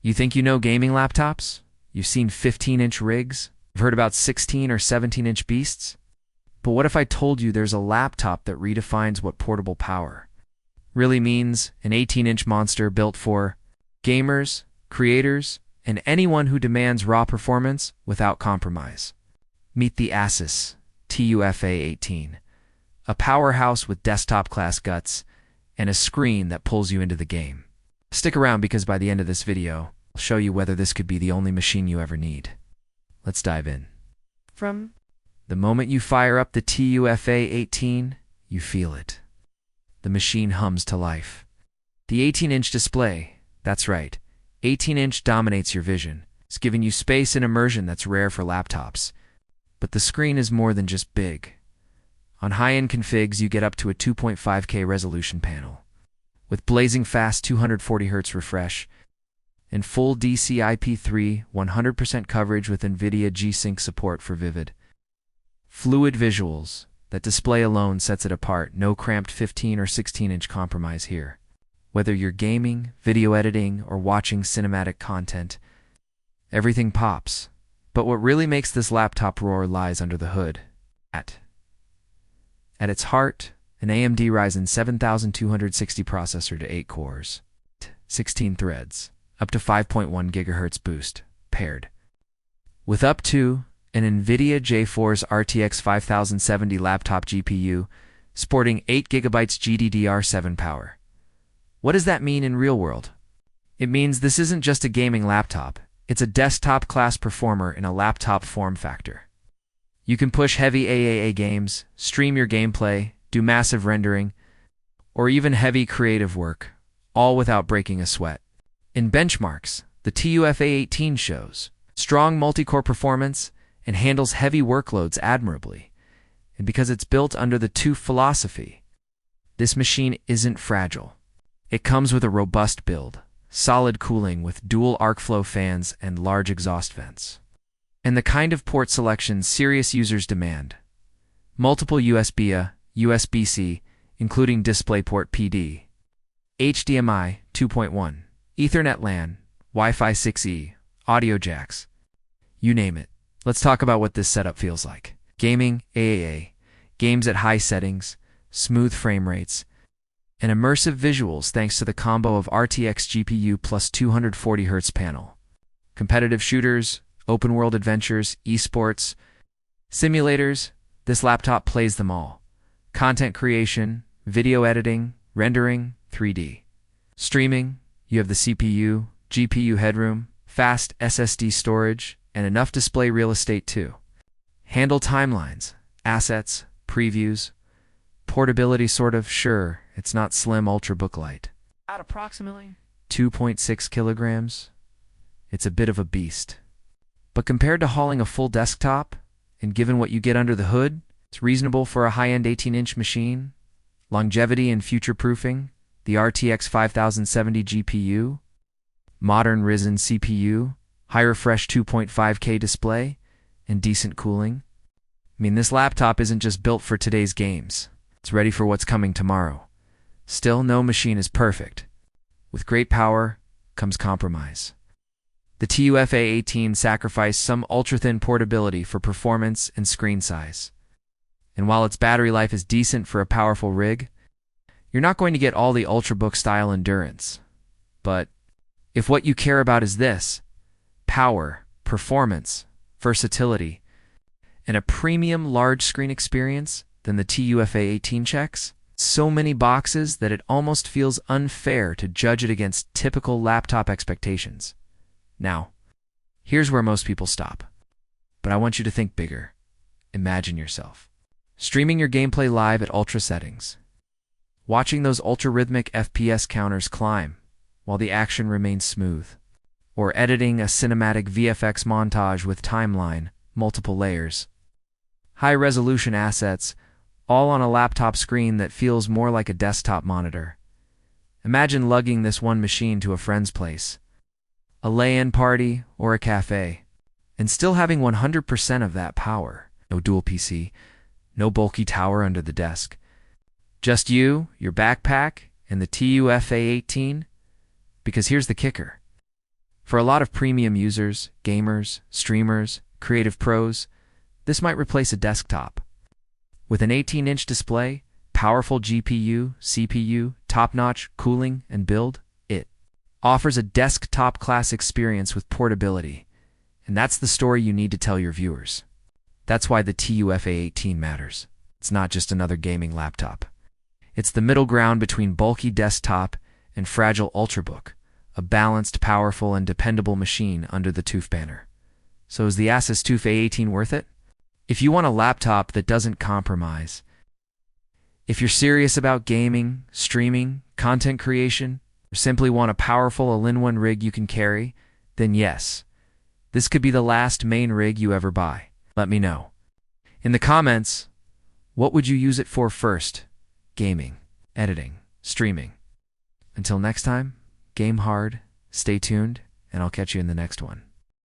You think you know gaming laptops? You've seen 15-inch rigs? You've heard about 16 or 17-inch beasts? But what if I told you there's a laptop that redefines what portable power really means? An 18-inch monster built for gamers, creators, and anyone who demands raw performance without compromise. Meet the ASUS TUF A18, a powerhouse with desktop-class guts and a screen that pulls you into the game. Stick around because by the end of this video, I'll show you whether this could be the only machine you ever need. Let's dive in. From the moment you fire up the TUF A18, you feel it. The machine hums to life. The 18-inch display, that's right, 18-inch dominates your vision. It's giving you space and immersion that's rare for laptops. But the screen is more than just big. On high-end configs, you get up to a 2.5K resolution panel, with blazing fast 240Hz refresh, and full DCI-P3 100% coverage with NVIDIA G-Sync support for vivid, fluid visuals. That display alone sets it apart. No cramped 15 or 16-inch compromise here. Whether you're gaming, video editing, or watching cinematic content, everything pops. But what really makes this laptop roar lies under the hood. At its heart, an AMD Ryzen 7260 processor to 8 cores, 16 threads, up to 5.1 GHz boost, paired with up to an NVIDIA GeForce RTX 5070 laptop GPU, sporting 8 GB GDDR7 power. What does that mean in real world? It means this isn't just a gaming laptop. It's a desktop-class performer in a laptop form factor. You can push heavy AAA games, stream your gameplay, do massive rendering, or even heavy creative work, all without breaking a sweat. In benchmarks, the TUF A18 shows strong multi-core performance and handles heavy workloads admirably. And because it's built under the TUF philosophy, this machine isn't fragile. It comes with a robust build, solid cooling with dual arc-flow fans and large exhaust vents, and the kind of port selection serious users demand. Multiple USB-A, USB-C, including DisplayPort PD, HDMI 2.1, Ethernet LAN, Wi-Fi 6E, audio jacks, you name it. Let's talk about what this setup feels like. Gaming, AAA, games at high settings, smooth frame rates, and immersive visuals thanks to the combo of RTX GPU plus 240Hz panel. Competitive shooters, open-world adventures, esports, simulators, this laptop plays them all. Content creation, video editing, rendering, 3D. Streaming, you have the CPU, GPU headroom, fast SSD storage, and enough display real estate too. Handle timelines, assets, previews, portability sort of, sure, it's not slim ultrabook light. At approximately 2.6 kilograms, it's a bit of a beast. But compared to hauling a full desktop, and given what you get under the hood, it's reasonable for a high-end 18-inch machine. Longevity and future-proofing, the RTX 5070 GPU, modern Ryzen CPU, high refresh 2.5K display, and decent cooling. I mean, this laptop isn't just built for today's games. It's ready for what's coming tomorrow. Still, no machine is perfect. With great power comes compromise. The TUF A18 sacrificed some ultra-thin portability for performance and screen size. And while its battery life is decent for a powerful rig, you're not going to get all the ultrabook-style endurance. But if what you care about is this, power, performance, versatility, and a premium large-screen experience, then the TUF A18 checks so many boxes that it almost feels unfair to judge it against typical laptop expectations. Now, here's where most people stop. But I want you to think bigger. Imagine yourself streaming your gameplay live at ultra settings, watching those ultra-rhythmic FPS counters climb while the action remains smooth, or editing a cinematic VFX montage with timeline, multiple layers, high-resolution assets, all on a laptop screen that feels more like a desktop monitor. Imagine lugging this one machine to a friend's place, a lay-in party, or a cafe, and still having 100% of that power. No dual PC, no bulky tower under the desk. Just you, your backpack, and the TUF A18. Because here's the kicker. For a lot of premium users, gamers, streamers, creative pros, this might replace a desktop. With an 18-inch display, powerful GPU, CPU, top-notch cooling and build, it offers a desktop-class experience with portability. And that's the story you need to tell your viewers. That's why the TUF A18 matters. It's not just another gaming laptop. It's the middle ground between bulky desktop and fragile ultrabook, a balanced, powerful, and dependable machine under the TUF banner. So is the ASUS TUF A18 worth it? If you want a laptop that doesn't compromise, if you're serious about gaming, streaming, content creation, or simply want a powerful all-in-one rig you can carry, then yes, this could be the last main rig you ever buy. Let me know. In the comments, what would you use it for first? Gaming, editing, streaming. Until next time, game hard, stay tuned, and I'll catch you in the next one.